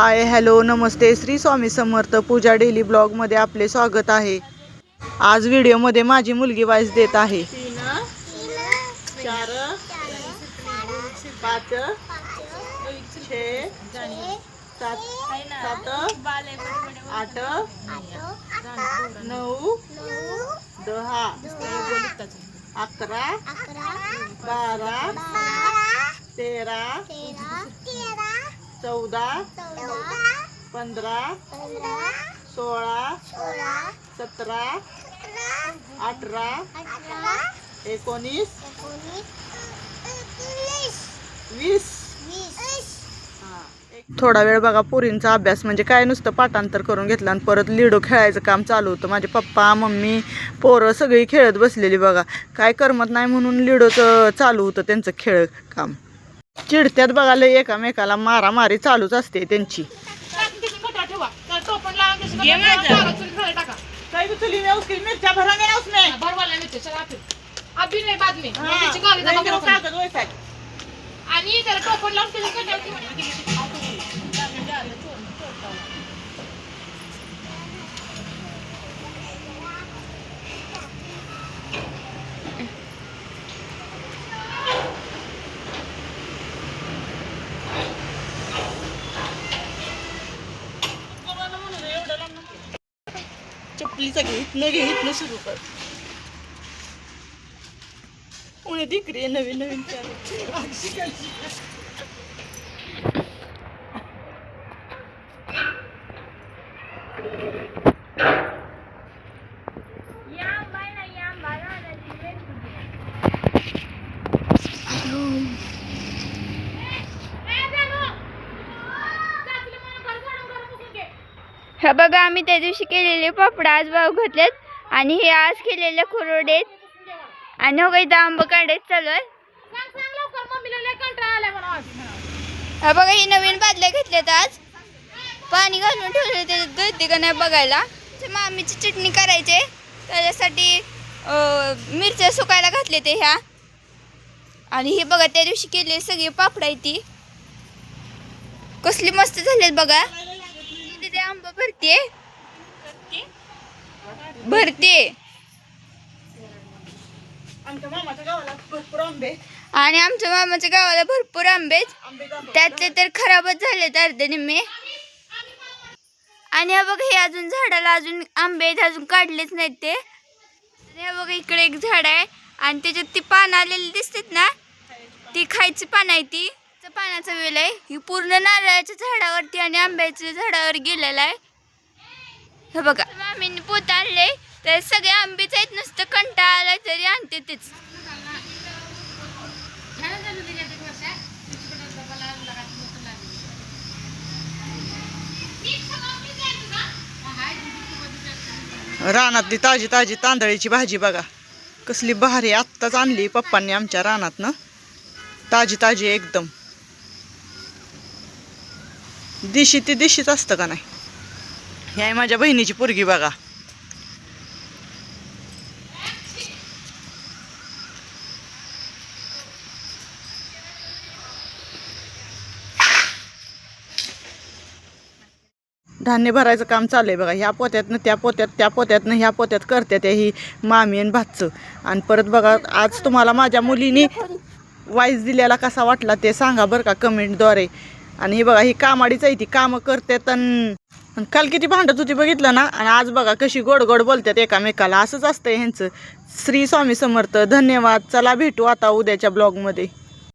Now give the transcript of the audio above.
Hi hello नमस्ते श्री स्वामी समर्थ पूजा daily blog मध्ये आपले स्वागत आहे। आज व्हिडिओ मध्ये माझी मुलगी वाइस देत आहे। 3 4 5 6 7 8 9 10 11 12 13 14 15 16 17 18 19 20। थोडा वेळ बघा पोरींचा अभ्यास म्हणजे काय नुसतं पाठांतर करून घेतलं आणि परत लिडो खेळायचं काम चालू होतं। माझे पप्पा मम्मी पोरं सगळी खेळत बसलेली बघा, काय करमत नाही म्हणून लिडोचं चालू होतं त्यांचं खेळ काम। चिडत्यात बघा लय, एकामेकाला मारामारी चालूच असते त्यांची। चपली सगळी इथनं सुरू कर। उन्हे दिकरी नवीन नवीन हे बघा, आम्ही त्या दिवशी केलेले पापड आज भाऊ घातलेत आणि हे आज केलेले कुरवडेत आणि हो काही आंब काढायचं चालू आहे। हा बघा, ही नवीन बादल्या घेतल्यात, आज पाणी घालून ठेवले त्याच्यात गळते का नाही बघायला। मामीची चटणी करायची त्याच्यासाठी मिरच्या सुकायला घातले ते ह्या, आणि हे बघा त्या दिवशी केले सगळे पापड आहे ती कसली मस्त झालेत बघा। ते आंबा भरते आणि आमच्या मामाच्या गावाला भरपूर आंबे, त्यातले तर खराबच झालेत अर्धे निम्मे। आणि हा बघा, हे अजून झाडाला अजून आंबे आहेत, अजून काढलेच नाहीत ते। हे बघा, इकडे एक झाड आहे आणि त्याच्यात ती पानं आलेली दिसतात ना, ती खायची पानं आहे, ती पानाचा वेल आहे। ही पूर्ण नारळाच्या झाडावरती आणि आंब्याच्या झाडावर गेलेला आहे। हे बघा, मामीने पोत आणले तर सगळे आंबेच आहेत, नुसतं कंटाळा आला तरी आणते तेच। रानातली ताजी ताजी तांदळीची भाजी बघा कसली भारी, आत्ताच आणली पप्पांनी आमच्या रानातनं, ताजी ताजी एकदम। दिशी ती दिशीच असतं का नाही। ही आहे माझ्या बहिणीची पोरगी बघा, धान्य भरायचं काम चाललंय बघा। ह्या पोत्यातनं त्या पोत्यात, त्या पोत्यातनं ह्या पोत्यात करतात ही मामी आणि भाचं। आणि परत बघा, आज तुम्हाला माझ्या मुलीने वाईस दिलेला कसा वाटला ते सांगा बरं का कमेंटद्वारे। आणि हे बघा, ही कामाडीच आहे, ती कामं करतात आणि काल किती भांडत होती बघितलं ना, आणि आज बघा कशी गोड गोड बोलतात एकामेकाला। असंच असतंय ह्यांचं। श्री स्वामी समर्थ, धन्यवाद। चला भेटू आता उद्याच्या ब्लॉगमध्ये।